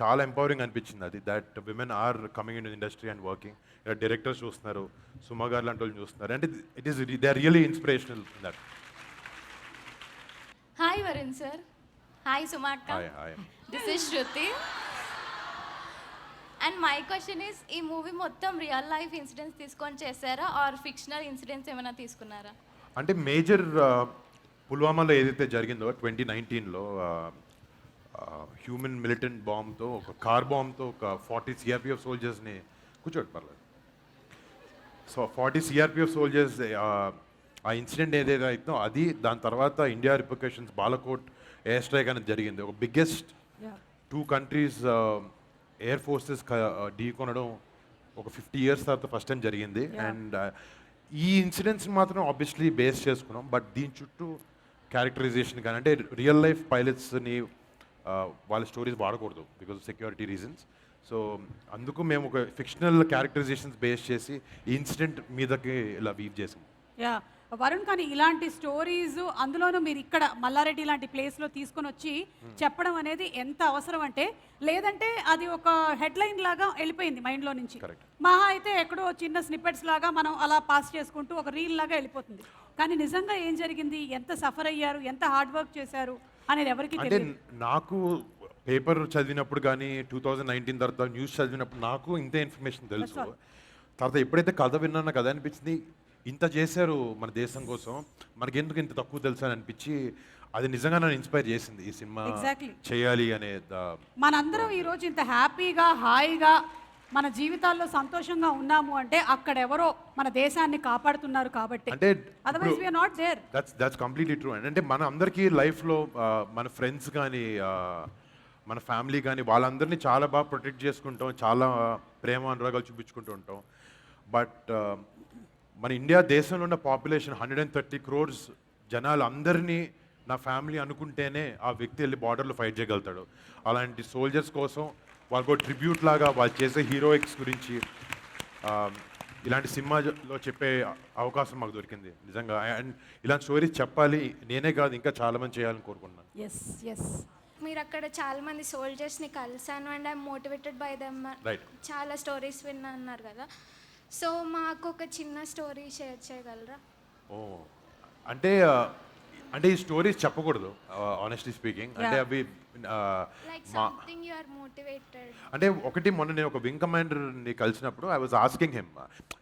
చాలా ఎంపవరింగ్ అనిపించింది అది, that women are coming in industry and working. Directors చూస్తున్నారు, సుమా గారు లాంటి వాళ్ళు చూస్తున్నారు. అంటే it is they are really inspirational that. Hi Varun sir. Hi, Sumarka. Hi. This is Shruti. And my question is, ఈ మూవీ మొత్తం రియల్ లైఫ్ ఇన్సిడెంట్స్ తీసుకొని చేశారా ఆర్ ఫిక్షనల్ ఇన్సిడెంట్స్ ఏమైనా తీసుకున్నారా? అంటే మేజర్ పుల్వామాలో ఏదైతే జరిగిందో 2019లో హ్యూమన్ మిలిటెంట్ బాంబ్తో, ఒక కార్ బాంబ్తో ఒక 40 CRPF సోల్జర్స్ని కూర్చోటి పర్లేదు. సో 40 CRPF సోల్జర్స్ ఆ ఇన్సిడెంట్ ఏదైతే అవుతుందో అది, దాని తర్వాత India repercussions Balakot air strike అనేది జరిగింది. ఒక బిగ్గెస్ట్ 2 countries ఎయిర్ ఫోర్సెస్ ఢీ కొనడం ఒక 50 years తర్వాత ఫస్ట్ టైం జరిగింది. అండ్ ఈ ఇన్సిడెంట్స్ మాత్రం ఆబ్వియస్లీ బేస్ చేసుకున్నాం, బట్ దీని చుట్టూ క్యారెక్టరైజేషన్ కానీ, అంటే రియల్ లైఫ్ పైలట్స్ని వాళ్ళ స్టోరీస్ వాడకూడదు because of security reasons. So అందుకు మేము ఒక ఫిక్షనల్ క్యారెక్టరైజేషన్స్ బేస్ చేసి ఈ ఇన్సిడెంట్ మీదకి ఇలా వీవ్ చేసాం. యా వరుణ్, కానీ ఇలాంటి స్టోరీస్ అందులోనూ మీరు ఇక్కడ మల్లారెడ్డి లాంటి ప్లేస్లో తీసుకొని వచ్చి చెప్పడం అనేది ఎంత అవసరం అంటే, లేదంటే అది ఒక హెడ్లైన్ లాగా వెళ్ళిపోయింది మైండ్లో నుంచి. మహా అయితే ఎక్కడో చిన్న స్నిప్పెట్స్ లాగా మనం అలా పాస్ చేసుకుంటూ ఒక రీల్ లాగా వెళ్ళిపోతుంది. కానీ నిజంగా ఏం జరిగింది, ఎంత సఫర్ అయ్యారు, ఎంత హార్డ్ వర్క్ చేశారు అనేది ఎవరికి అంటే తెలియదు. నాకు పేపర్ చదివినప్పుడు కానీ 2019 తర్వాత న్యూస్ చదివినప్పుడు నాకు ఇంత ఇన్ఫర్మేషన్ తెలుసు. తర్వాత ఎప్పుడైతే కథ విన్నానో కథ అనిపించింది, ఇంత చేశారు మన దేశం కోసం, మనకి ఎందుకు ఇంత తక్కువ తెలుసు అని అనిపించి అది నిజంగా నన్ను ఇన్స్పైర్ చేసింది ఈ సినిమా చేయాలి అనే. మనందరం ఈరోజు ఇంత హ్యాపీగా హాయిగా మన జీవితాల్లో సంతోషంగా ఉన్నాము అంటే అక్కడెవరో మన దేశాన్ని కాపాడుతున్నారు కాబట్టి. అంటే otherwise we are not there. That's completely true. అంటే మన అందరికీ లైఫ్లో మన ఫ్రెండ్స్ కానీ మన ఫ్యామిలీ కానీ వాళ్ళందరినీ చాలా బాగా ప్రొటెక్ట్ చేసుకుంటాం, చాలా ప్రేమ అనురాగాలు చూపించుకుంటూ ఉంటాం. బట్ మన ఇండియా దేశంలో ఉన్న పాపులేషన్ 130 crores జనాలు అందరినీ నా ఫ్యామిలీ అనుకుంటేనే ఆ వ్యక్తి వెళ్ళి బార్డర్లో ఫైట్ చేయగలుగుతాడు. అలాంటి సోల్జర్స్ కోసం వాళ్ళకు ట్రిబ్యూట్ లాగా వాళ్ళు చేసే హీరోయిక్స్ గురించి ఇలాంటి సినిమాలో చెప్పే అవకాశం మాకు దొరికింది నిజంగా. అండ్ ఇలాంటి స్టోరీస్ చెప్పాలి, నేనే కాదు ఇంకా చాలామంది చేయాలని కోరుకుంటున్నాను. మీరు అక్కడ చాలా మంది సోల్జర్స్ని కలిసాను and I'm motivated by them. చాలా స్టోరీస్ విన్నా అన్నారు కదా, సో మాకు ఒక చిన్న స్టోరీ షేర్ చేయగలరా? అంటే అంటే ఈ స్టోరీస్ చెప్పకూడదు ఆనెస్ట్లీ స్పీకింగ్. అంటే అవి లైక్ మా సంథింగ్ యు ఆర్ మోటివేటెడ్. అంటే ఒకటి మొన్న నేను ఒక వింగ్ కమాండర్ని కలిసినప్పుడు ఐ వాజ్ ఆస్కింగ్ హిమ్,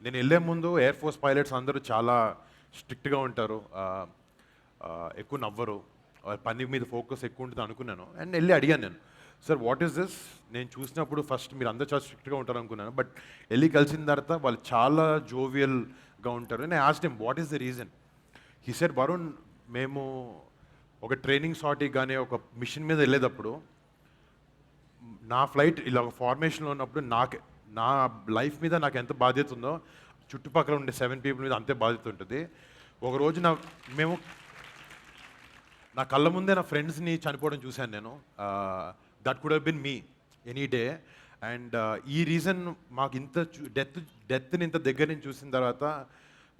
నేను వెళ్ళే ముందు ఎయిర్ ఫోర్స్ పైలట్స్ అందరూ చాలా స్ట్రిక్ట్గా ఉంటారు, ఎక్కువ నవ్వరు, పని మీద ఫోకస్ ఎక్కువ ఉంటుంది అనుకున్నాను. అండ్ వెళ్ళి అడిగాను నేను, సార్ వాట్ ఈస్ దిస్? నేను చూసినప్పుడు ఫస్ట్ మీరు అందరూ చాలా స్ట్రిక్ట్గా ఉంటారు అనుకున్నాను, బట్ వెళ్ళి కలిసిన తర్వాత వాళ్ళు చాలా జోవియల్గా ఉంటారు. నేను asked him what is the reason. He said, Varun, మేము ఒక ట్రైనింగ్ సార్టీ కానీ ఒక మిషన్ మీద వెళ్ళేటప్పుడు నా ఫ్లైట్ ఇలా ఒక ఫార్మేషన్లో ఉన్నప్పుడు నా లైఫ్ మీద నాకు ఎంత బాధ్యత ఉందో చుట్టుపక్కల ఉండే 7 పీపుల్ మీద అంతే బాధ్యత ఉంటుంది. ఒకరోజు నా కళ్ళ ముందే నా ఫ్రెండ్స్ని చనిపోవడం చూశాను నేను. That could have been me any day. And ఈ రీజన్ మాకు ఇంత డెత్ని ఇంత దగ్గర నుంచి చూసిన తర్వాత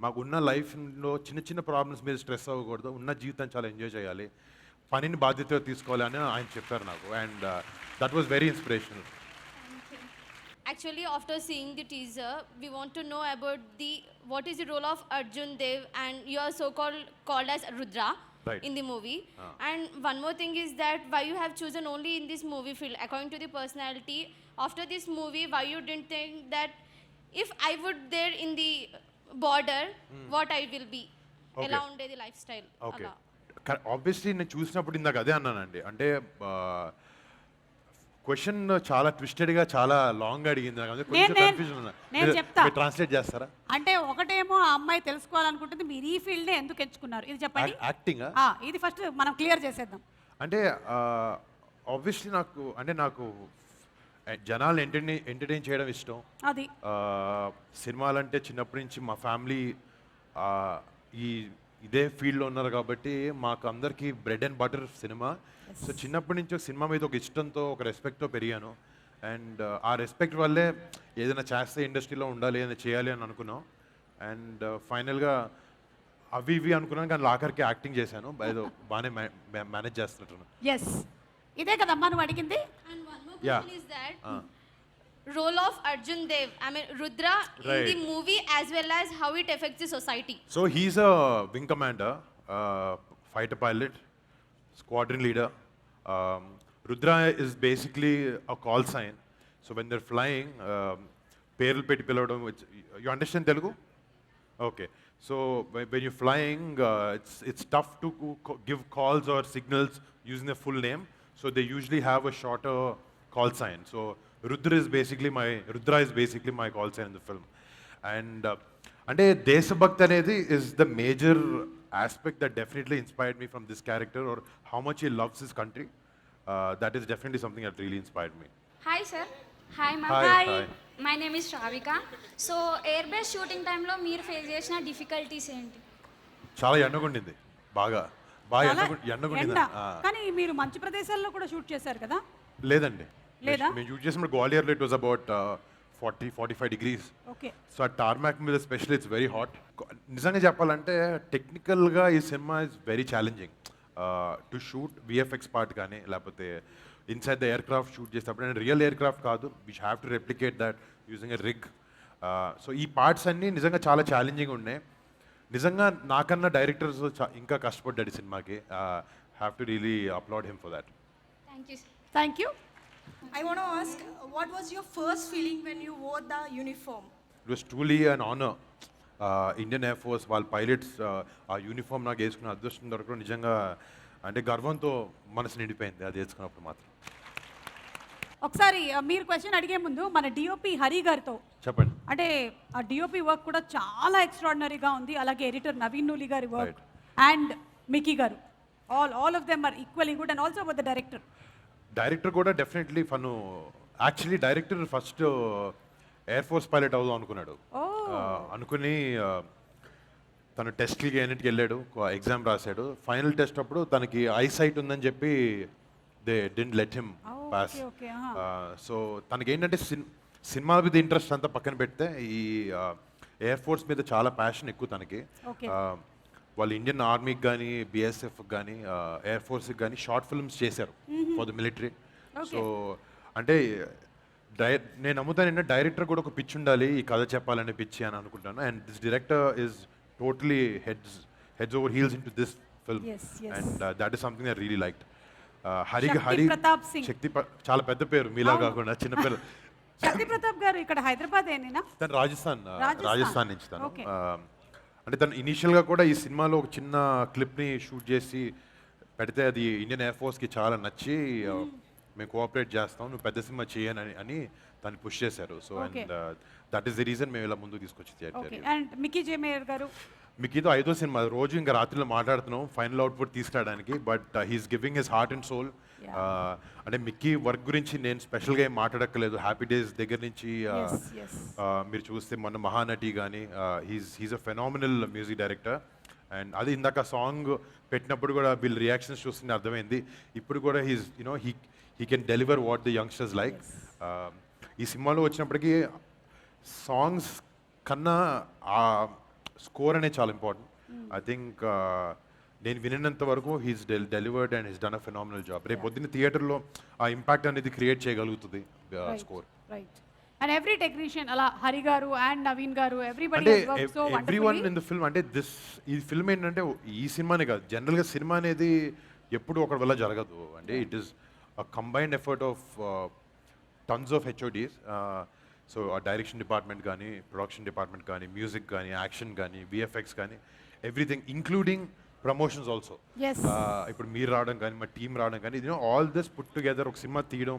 మాకు ఉన్న లైఫ్లో చిన్న చిన్న ప్రాబ్లమ్స్ మీద స్ట్రెస్ అవ్వకూడదు, ఉన్న జీవితం చాలా ఎంజాయ్ చేయాలి, పనిని బాధ్యతగా తీసుకోవాలి అని ఆయన చెప్పారు నాకు. And that was very inspirational. Actually, after seeing the teaser, we want to know about what is the role of Arjun Dev, and you are called as Rudra Right. in the movie. And one more thing is that why you have chosen only in this movie field according to the personality. After this movie, why you didn't think that if I would there in the border, what I will be, Okay. ఎలా ఉండేది life style okay, అలా. Obviously నేను చూసినప్పుడు ఇందాక అదే అన్నానండి. అంటే question చాలా ట్విస్టెడ్గా చాలా లాంగ్ అడిగింది నాకు, అందుకే కొంచెం నేను- కన్ఫ్యూజన్ ఉంది. నేను చెప్తా. ట్రాన్స్లేట్ చేస్తారా? అంటే ఒకటేమో ఆ అమ్మాయి తెలుసుకోవాలనుకుంటుంది, మీరు ఈ ఫీల్డ్నే ఎందుకు ఎంచుకున్నారు ఇది చెప్పండి. యాక్టింగ్ ఇది ఫస్ట్ మనం క్లియర్ చేసేద్దాం. అంటే ఆబ్వియస్లీ నాకు జనాలు ఎంటర్టైన్ చేయడం ఇష్టం. అది సినిమాలంటే చిన్నప్పటి నుంచి మా ఫ్యామిలీ ఇదే ఫీల్డ్లో ఉన్నారు కాబట్టి మాకు అందరికీ bread and butter cinema. So చిన్నప్పటి నుంచి ఒక సినిమా మీద ఒక ఇష్టంతో ఒక రెస్పెక్ట్తో పెరిగాను. అండ్ ఆ రెస్పెక్ట్ వల్లే ఏదైనా చేస్తే ఇండస్ట్రీలో ఉండాలి, ఏదైనా చేయాలి అని అనుకున్నాం. అండ్ ఫైనల్గా అవి ఇవి అనుకున్నాను, కానీ ఆఖరికి యాక్టింగ్ చేశాను. ఏదో బాగానే మేనేజ్ చేస్తున్నట్టున్నాను. ఎస్, ఇదే కదమ్మా నువ్వు అడిగింది. And one more Yeah. question is that role of Arjun Dev, I mean Rudra, in the Right. movie as well as how it affects the society. So he's a wing commander, fighter pilot, squadron leader. Rudra is basically a call sign. So when they're flying, పేర్లు పెట్టి పిలవడం. You understand Telugu? Okay. So when you're flying, it's tough to give calls or signals using the full name. So they usually have a shorter call sign. So Rudra is basically my call sign in the film. And అంటే దేశభక్తి అనేది is the major aspect that definitely inspired me from this character, or how much he loves his country. That is definitely something that really inspired me. Hi sir. Hi ma'am. Hi, hi, hi. My name is Shravika. So air base shooting టైంలో మీరు face చేసిన difficulties ఏంటి? చాలా ఎండగుండింది, బాగా చాలా ఎండగుండింది. ఎండ. కానీ మీరు మంచి ప్రదేశాల్లో కూడా షూట్ చేశారు కదా? లేదండి, లేదా? మేము షూట్ చేసినప్పుడు గ్వాలియర్లో it was about 40-45 degrees. Okay. So ఆ టార్మాక్ మీద స్పెషల్లీ ఇట్స్ వెరీ హాట్. నిజంగా చెప్పాలంటే టెక్నికల్గా ఈ cinema is very challenging to shoot. VFX part కానీ లేకపోతే inside the air craft shoot చేసేటప్పుడు, అండ్ రియల్ ఎయిర్ క్రాఫ్ట్ కాదు, we have to replicate that using a rig. So ఈ పార్ట్స్ అన్నీ నిజంగా చాలా ఛాలెంజింగ్ ఉన్నాయి. నిజంగా నాకన్నా డైరెక్టర్స్ ఇంకా కష్టపడ్డాడు ఈ సినిమాకి. Have to really applaud him for that. Thank you. Thank you. I want to ask, what was your first feeling when you wore the uniform? It was truly an honour. Indian air force వాళ్ళ pilots ఆ uniform నాకు వేసుకున్న అదృష్టం దొరకడం నిజంగా అంటే గర్వంతో మనసు నిండిపోయింది అది వేసుకున్నప్పుడు మాత్రం. ఒకసారి మీరు క్వశ్చన్ అడిగే ముందు మన డిఓపి హరి గారితో చెప్పండి. అంటే ఆ డిఓపి వర్క్ కూడా చాలా ఎక్స్ట్రాడినరీగా ఉంది. అలాగే ఎడిటర్ నవీన్ నూలి గారి వర్క్ అండ్ మికీ గారు, all of them are equally good. And also about the director కూడా డెఫినెట్లీ ఫను. Actually director first air force pilot అవుదాం అనుకున్నాడు. అనుకుని తను టెస్ట్లకి అన్నిటికి వెళ్ళాడు, ఎగ్జామ్ రాశాడు. ఫైనల్ టెస్ట్ అప్పుడు తనకి ఐసైట్ ఉందని చెప్పి they didn't let him pass. So తనకి ఏంటంటే సినిమా మీద ఇంట్రెస్ట్ అంతా పక్కన పెడితే ఈ ఎయిర్ ఫోర్స్ మీద చాలా ప్యాషన్ ఎక్కువ తనకి. వాళ్ళు ఇండియన్ ఆర్మీకి కానీ బిఎస్ఎఫ్కి కానీ ఎయిర్ ఫోర్స్కి కానీ షార్ట్ ఫిల్మ్స్ చేశారు ఫర్ ద మిలిటరీ. సో అంటే నేను నమ్ముతాను ఏంటంటే డైరెక్టర్ కూడా ఒక పిచ్ ఉండాలి, ఈ కథ చెప్పాలనే పిచ్చి అని అనుకుంటాను. And this director is totally heads over heels in to this film. Yes, yes. And that is something I really liked. Shakti Pratap Singh. చాలా పెద్ద పేరు మీలా కాకుండా చిన్న పేరు. శక్తి ప్రతాప్ గారు ఇక్కడ హైదరాబాద్ ఏనేనా? తను రాజస్థాన్ నుంచి తను. Okay. అంటే తను ఇనీషియల్గా కూడా ఈ సినిమాలో ఒక చిన్న క్లిప్ని షూట్ చేసి పెడితే అది ఇండియన్ ఎయిర్ ఫోర్స్కి చాలా నచ్చి మేము కోఆపరేట్ చేస్తాం, నువ్వు పెద్ద సినిమా చేయని అని తను పుష్ చేశారు. So and that is the reason మేము ఇలా ముందుకు తీసుకొచ్చి ఓకే. అండ్ మిక్కీ జే మేయర్ గారు మిక్కీతో 5వ సినిమా రోజు ఇంకా రాత్రిలో మాట్లాడుతున్నాం ఫైనల్ అవుట్పుట్ తీసుకురావడానికి. But he's giving his heart and soul. అంటే మిక్కీ వర్క్ గురించి నేను స్పెషల్గా ఏం మాట్లాడక్కర్లేదు. హ్యాపీ డేస్ దగ్గర నుంచి మీరు చూస్తే మొన్న మహానటి కానీ he's a phenomenal music director. And అది ఇందాక సాంగ్ పెట్టినప్పుడు కూడా వీళ్ళ రియాక్షన్స్ చూస్తుంటే అర్థమైంది. ఇప్పుడు కూడా he can deliver what the youngsters like. ఈ సినిమాలో వచ్చినప్పటికీ సాంగ్స్ కన్నా ఆ స్కోర్ అనేది చాలా ఇంపార్టెంట్. ఐ థింక్ నేను వినినంత వరకు he's delivered and he's done a phenomenal job. రేపు పొద్దున్న థియేటర్లో ఆ ఇంపాక్ట్ అనేది క్రియేట్ చేయగలుగుతుంది score. Right. And every technician అలా హరి గారు అండ్ నవీన్ గారు ఎవ్రీబడి అంటే has worked so everyone wonderfully. In the film. అంటే ఈ ఫిల్మ్ ఏంటంటే ఈ సినిమానే కాదు, జనరల్గా సినిమా అనేది ఎప్పుడు ఒకటి వల్ల జరగదు. అంటే it is a combined effort of tons of HODs. So ఆ డైరెక్షన్ డిపార్ట్మెంట్ కానీ, ప్రొడక్షన్ డిపార్ట్మెంట్ కానీ, మ్యూజిక్ కానీ, యాక్షన్ కానీ, విఎఫ్ఎక్స్ కానీ, everything including promotions also. Yes. ఇప్పుడు మీరు రావడం కానీ, మా టీం రావడం కానీ, ఆల్ దిస్ పుట్ టుగెదర్ ఒక సినిమా తీయడం.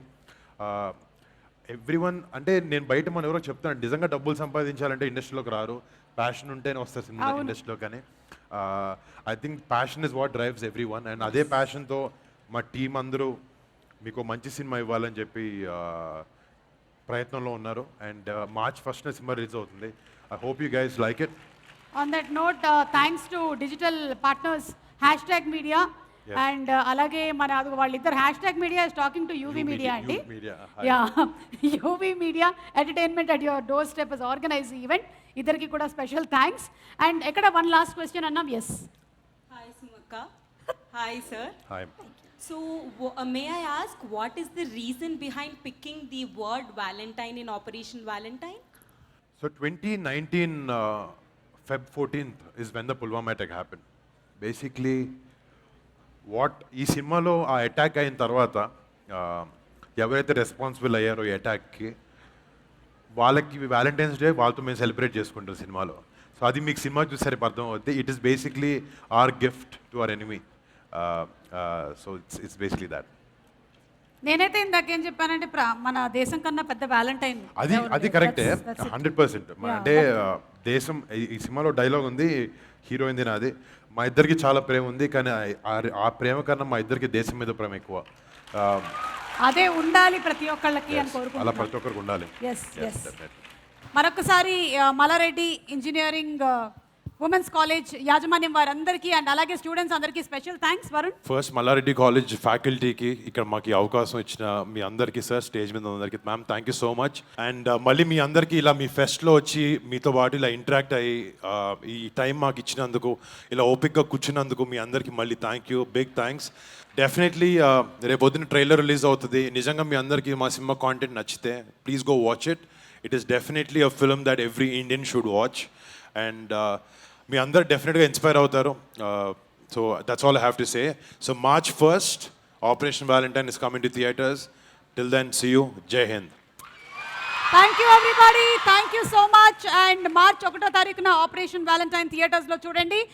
ఎవ్రీవన్ అంటే నేను బయట మనం ఎవరో చెప్తాను, నిజంగా డబ్బులు సంపాదించాలంటే ఇండస్ట్రీలోకి రారు, ప్యాషన్ ఉంటేనే వస్తారు సినిమా ఇండస్ట్రీలో. కానీ I think passion is what drives every one. And అదే ప్యాషన్తో మా టీం అందరూ మీకు మంచి సినిమా ఇవ్వాలని చెప్పి ప్రయత్నంలో ఉన్నారు. అండ్ March 1st సినిమా రిలీజ్ అవుతుంది. I hope you guys like it. On that note thanks to digital partners #media and అలాగే మన వాళ్ళిద్దరు #media is talking to UV Media అండి. UV Media Entertainment at your doorstep has organized the event. ఇద్దరికి కూడా special thanks. And ఎక్కడ one last question అన్నాం. Yes. Hi సుమక్క. Hi sir. Hi. So, may I ask, what is the reason behind picking the word Valentine in Operation Valentine? So 2019 Feb 14th is when the Pulwama attack happened. Basically, ఈ సినిమాలో ఆ attack అయిన తర్వాత ఎవరైతే responsible అయ్యారో ఈ అటాక్కి వాళ్ళకి Valentine's day వాళ్ళతో మేము సెలబ్రేట్ చేసుకుంటాం సినిమాలో. సో అది మీకు సినిమా చూసరికి అర్థం అవుతుంది. It is basically our gift to our enemy. So it's basically that. నేనైతే ఇందాకేం చెప్పానంటే మన దేశం కన్నా పెద్ద వ్యాలంటైన్ అది కరెక్టే 100%. అంటే దేశం ఈ సినిమాలో డైలాగ్ ఉంది, హీరోయిన్ నాది, మా ఇద్దరికి చాలా ప్రేమ ఉంది, కానీ ఆ ప్రేమ కన్నా మా ఇద్దరికి దేశం మీద ప్రేమ ఎక్కువ. అదే ఉండాలి ప్రతి ఒక్కళ్ళకి అని అలా కోరుకుంటున్నాను. ప్రతి ఒక్కరికి ఉండాలి. మరొకసారి మల్లారెడ్డి ఇంజనీరింగ్ ఉమెన్స్ కాలేజ్ యాజమాన్యం వారందరికీ అండ్ అలాగే స్టూడెంట్స్ అందరికీ special thanks. Varun. First Malla Reddy college ఫ్యాకల్టీకి ఇక్కడ మాకు ఈ అవకాశం ఇచ్చిన మీ అందరికీ సార్, స్టేజ్ మీద అందరికీ ma'am thank you so much. And మళ్ళీ మీ అందరికీ ఇలా మీ ఫెస్ట్లో వచ్చి మీతో పాటు ఇలా ఇంటరాక్ట్ అయ్యి ఈ టైం మాకు ఇచ్చినందుకు, ఇలా ఓపిక్గా కూర్చున్నందుకు మీ అందరికీ మళ్ళీ thank you, big thanks. Definitely రేపు పొద్దున్న ట్రైలర్ రిలీజ్ అవుతుంది. నిజంగా మీ అందరికీ మా సినిమా కాంటెంట్ నచ్చితే please go watch it. It is definitely a film that every Indian should watch. And మీ అందరు డెఫినెట్గా ఇన్స్పైర్ అవుతారు. So that's all I have to say. So March 1st Operation Valentine is coming to theaters. Till then, see you. Jai Hind. Thank you everybody. Thank you so much. And March 1వ తారీఖున operation Valentine థియేటర్స్లో చూడండి.